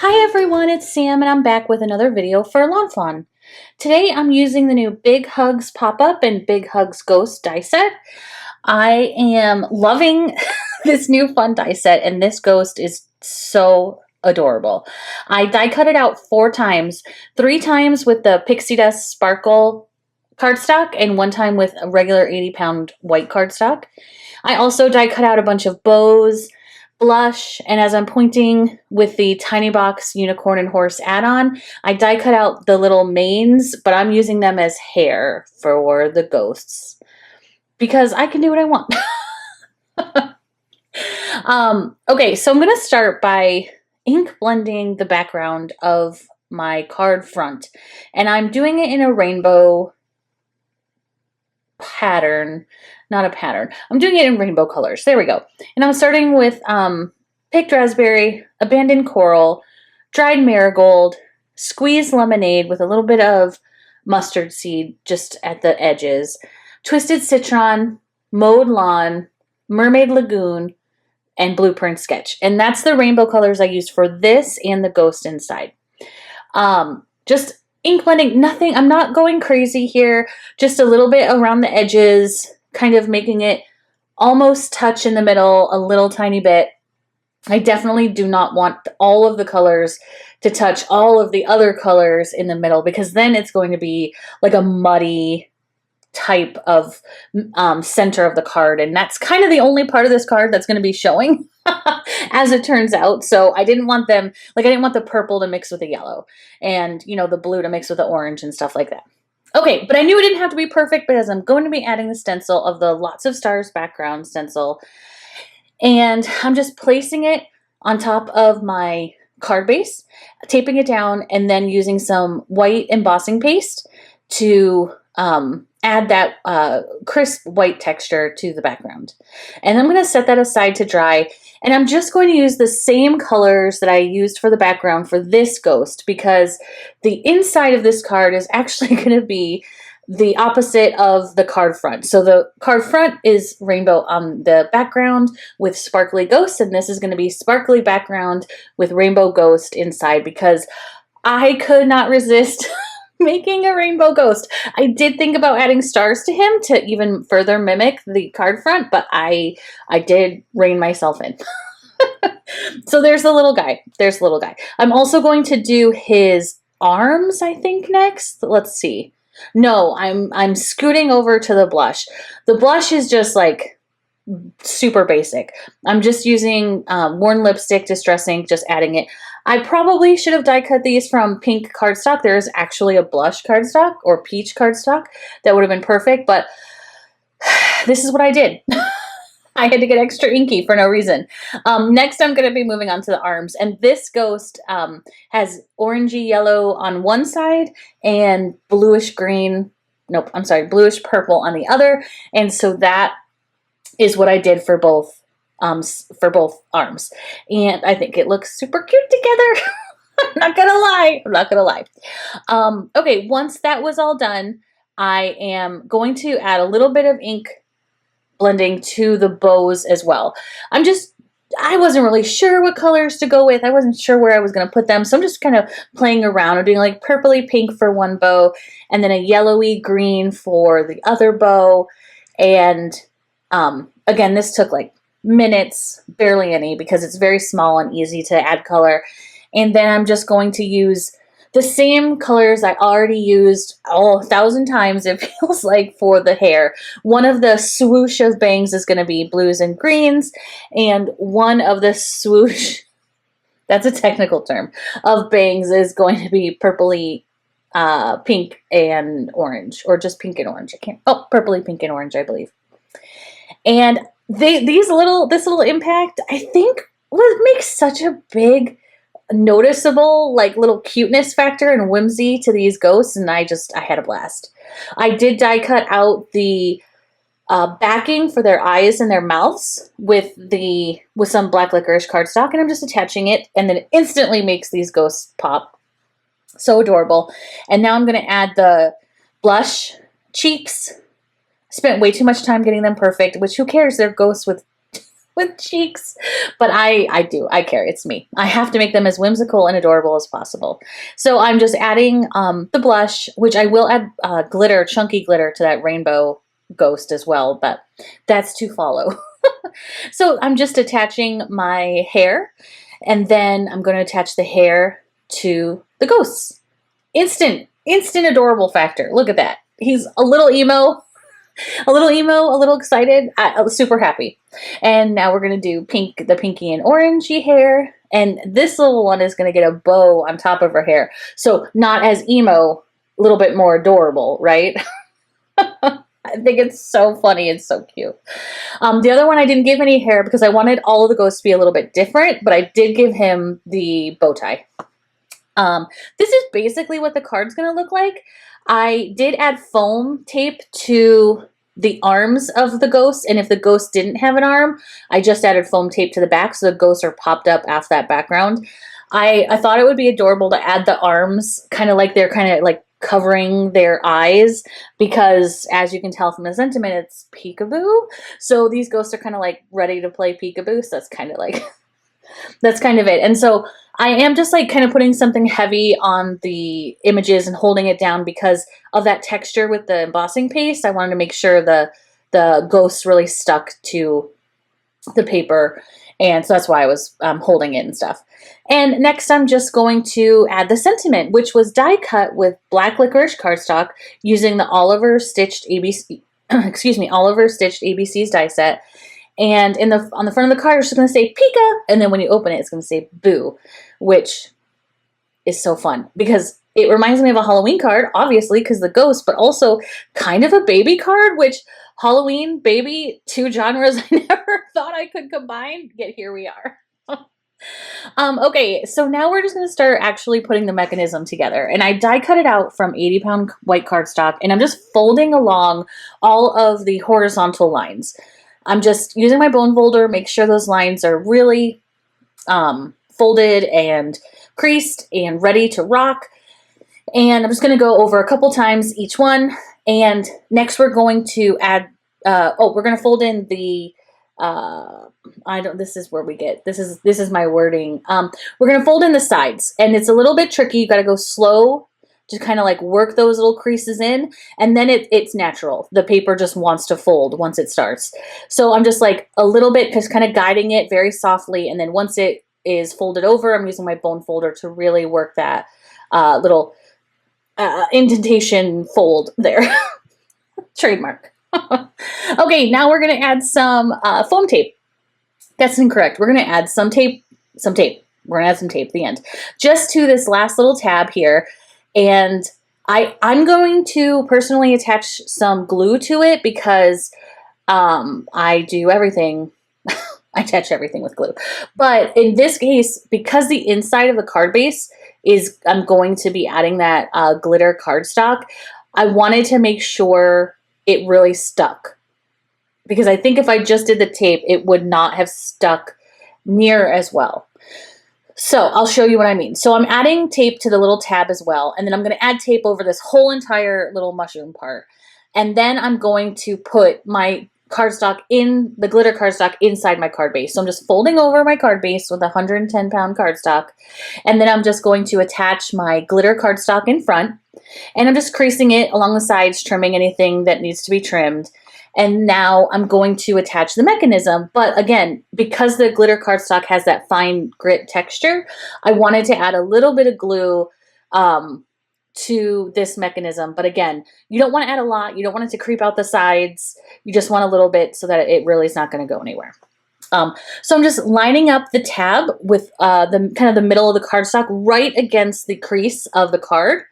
Hi everyone, it's Sam and I'm back with another video for lawnfawn. Today I'm using the new Big Hugs pop-up and Big Hugs Ghost die set. I am loving this new fun die set and this ghost is so adorable. I die cut it out 4 times, 3 times with the Pixie Dust Sparkle cardstock and 1 time with a regular 80-pound white cardstock. I also die cut out a bunch of bows, blush, and as I'm pointing with the Tiny Box Unicorn and Horse add-on, I die cut out the little manes, but I'm using them as hair for the ghosts because I can do what I want. Okay, so I'm going to start by ink blending the background of my card front, and I'm doing it in a rainbow pattern. Not a pattern. I'm doing it in rainbow colors. There we go. And I'm starting with picked raspberry, abandoned coral, dried marigold, squeezed lemonade with a little bit of mustard seed just at the edges, twisted citron, mowed lawn, mermaid lagoon, and blueprint sketch. And that's the rainbow colors I used for this and the ghost inside. Just ink blending, nothing. I'm not going crazy here. Just a little bit around the edges, kind of making it almost touch in the middle a little tiny bit. I definitely do not want all of the colors to touch all of the other colors in the middle because then it's going to be like a muddy type of center of the card. And that's kind of the only part of this card that's going to be showing as it turns out. So I didn't want them, like I didn't want the purple to mix with the yellow and, you know, the blue to mix with the orange and stuff like that. Okay, but I knew it didn't have to be perfect because I'm going to be adding the stencil of the Lots of Stars background stencil. And I'm just placing it on top of my card base, taping it down, and then using some white embossing paste to add that crisp white texture to the background. And I'm going to set that aside to dry. And I'm just going to use the same colors that I used for the background for this ghost because the inside of this card is actually going to be the opposite of the card front. So the card front is rainbow on the background with sparkly ghosts, and this is going to be sparkly background with rainbow ghost inside because I could not resist making a rainbow ghost. I did think about adding stars to him to even further mimic the card front, but I did rein myself in. So there's the little guy. There's the little guy. I'm also going to do his arms, I think, next. Let's see. No, I'm scooting over to the blush. The blush is just like super basic. I'm just using worn lipstick, Distress ink, just adding it. I probably should have die cut these from pink cardstock. There is actually a blush cardstock or peach cardstock that would have been perfect, but this is what I did. I had to get extra inky for no reason. Next, I'm going to be moving on to the arms, and this ghost has orangey yellow on one side and bluish green. Nope, I'm sorry, bluish purple on the other, and so that is what I did for both arms, and I think it looks super cute together. I'm not gonna lie. I'm not gonna lie. Okay, once that was all done, I am going to add a little bit of ink blending to the bows as well. I wasn't really sure what colors to go with. I wasn't sure where I was going to put them. So I'm just kind of playing around. I'm doing like purpley pink for one bow and then a yellowy green for the other bow. And again, this took like minutes, barely any, because it's very small and easy to add color. And then I'm just going to use the same colors I already used 1,000 times, it feels like, for the hair. One of the swoosh of bangs is going to be blues and greens, and one of the swoosh, that's a technical term, of bangs is going to be purpley pink and orange, or just pink and orange. Purpley pink and orange, I believe. And this little impact, I think, would make such a big noticeable like little cuteness factor and whimsy to these ghosts, and I had a blast. I did die cut out the backing for their eyes and their mouths with some black licorice cardstock, and I'm just attaching it, and then it instantly makes these ghosts pop. So adorable. And now I'm going to add the blush cheeks. Spent way too much time getting them perfect, which who cares? They're ghosts with with cheeks, but I care. It's me. I have to make them as whimsical and adorable as possible. So I'm just adding the blush, which I will add glitter, chunky glitter to that rainbow ghost as well, but that's to follow. So I'm just attaching my hair, and then I'm going to attach the hair to the ghosts. Instant adorable factor. Look at that. He's a little emo, a little excited. I was super happy. And now we're going to do the pinky and orangey hair. And this little one is going to get a bow on top of her hair. So not as emo, a little bit more adorable, right? I think it's so funny. It's so cute. The other one, I didn't give any hair because I wanted all of the ghosts to be a little bit different, but I did give him the bow tie. This is basically what the card's going to look like. I did add foam tape to the arms of the ghost, and if the ghost didn't have an arm, I just added foam tape to the back so the ghosts are popped up off that background. I thought it would be adorable to add the arms kind of like they're kind of like covering their eyes, because as you can tell from the sentiment, it's peekaboo. So these ghosts are kind of like ready to play peekaboo. So that's kind of like, that's kind of it. And so I am just like kind of putting something heavy on the images and holding it down because of that texture with the embossing paste. I wanted to make sure the ghosts really stuck to the paper. And so that's why I was holding it and stuff. And next I'm just going to add the sentiment, which was die cut with black licorice cardstock using the Oliver Stitched ABC, Oliver Stitched ABCs die set. And on the front of the card, it's just going to say Pika. And then when you open it, it's going to say Boo, which is so fun because it reminds me of a Halloween card, obviously, because the ghost, but also kind of a baby card, which Halloween, baby, two genres I never thought I could combine, yet here we are. Okay, so now we're just going to start actually putting the mechanism together. And I die cut it out from 80-pound white cardstock, and I'm just folding along all of the horizontal lines. I'm just using my bone folder, make sure those lines are really folded and creased and ready to rock. And I'm just going to go over a couple times each one. And next we're going to add, we're going to fold in the, this is where we get, this is my wording. We're going to fold in the sides, and it's a little bit tricky. You got to go slow to kind of like work those little creases in, and then it's natural. The paper just wants to fold once it starts. So I'm just like a little bit just kind of guiding it very softly, and then once it is folded over, I'm using my bone folder to really work that little indentation fold there. Trademark. Okay, now we're going to add some foam tape. That's incorrect. We're going to add some tape. We're going to add some tape at the end. Just to this last little tab here. And I'm going to personally attach some glue to it because I do everything. I attach everything with glue. But in this case, because the inside of the card base is, I'm going to be adding that glitter cardstock, I wanted to make sure it really stuck. Because I think if I just did the tape, it would not have stuck near as well. So I'll show you what I mean. So I'm adding tape to the little tab as well. And then I'm going to add tape over this whole entire little mushroom part. And then I'm going to put my cardstock in, the glitter cardstock inside my card base. So I'm just folding over my card base with 110-pound cardstock. And then I'm just going to attach my glitter cardstock in front. And I'm just creasing it along the sides, trimming anything that needs to be trimmed. And now I'm going to attach the mechanism. But again, because the glitter cardstock has that fine grit texture, I wanted to add a little bit of glue to this mechanism. But again, you don't want to add a lot. You don't want it to creep out the sides. You just want a little bit so that it really is not going to go anywhere. So I'm just lining up the tab with the kind of the middle of the cardstock right against the crease of the card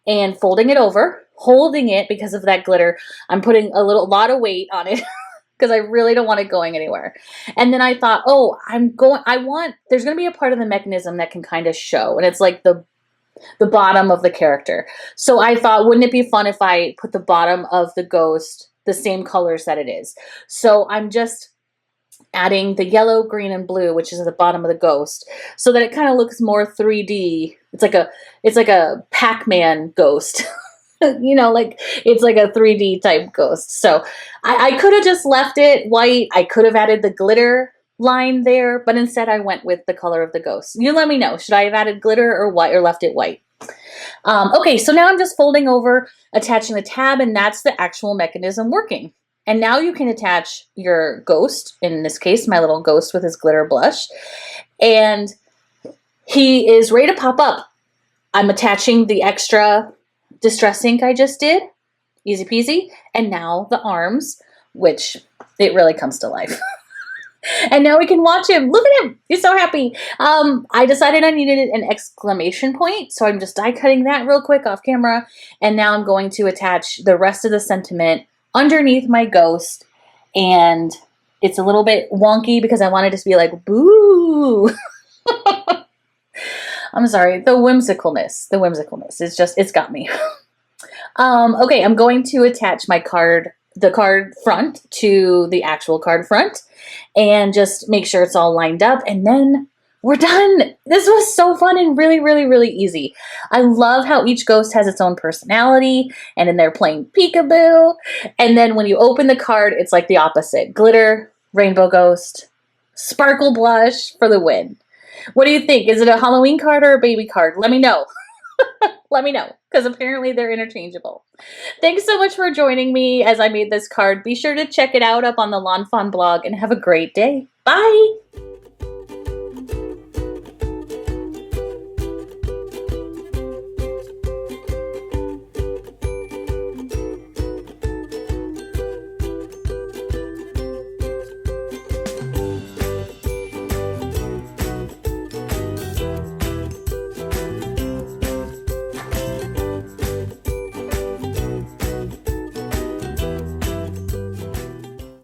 and folding it over, holding it because of that glitter. I'm putting a lot of weight on it because I really don't want it going anywhere. And then I thought, there's going to be a part of the mechanism that can kind of show, and it's like the bottom of the character. So I thought, wouldn't it be fun if I put the bottom of the ghost the same colors that it is? So I'm just adding the yellow, green, and blue, which is at the bottom of the ghost, so that it kind of looks more 3D. It's like a Pac-Man ghost. You know, like it's like a 3D type ghost. So I could have just left it white. I could have added the glitter line there, but instead I went with the color of the ghost. You let me know, should I have added glitter or white or left it white? Okay, so now I'm just folding over, attaching the tab, and that's the actual mechanism working. And now you can attach your ghost, in this case, my little ghost with his glitter blush, and he is ready to pop up. I'm attaching the extra distress ink I just did, easy peasy, and now the arms, which it really comes to life. And now we can watch him. Look at him. He's so happy. I decided I needed an exclamation point, so I'm just die cutting that real quick off camera. And now I'm going to attach the rest of the sentiment underneath my ghost. And it's a little bit wonky because I wanted it to be like, boo. I'm sorry. The whimsicalness. It's got me. Okay, I'm going to attach my the card front to the actual card front and just make sure it's all lined up, and then we're done. This was so fun and really, really, really easy. I love how each ghost has its own personality, and then they're playing peekaboo, and then when you open the card, it's like the opposite. Glitter, rainbow ghost, sparkle blush for the win. What do you think? Is it a Halloween card or a baby card? Let me know. Let me know, because apparently they're interchangeable. Thanks so much for joining me as I made this card. Be sure to check it out up on the lawnfawn blog and have a great day. Bye!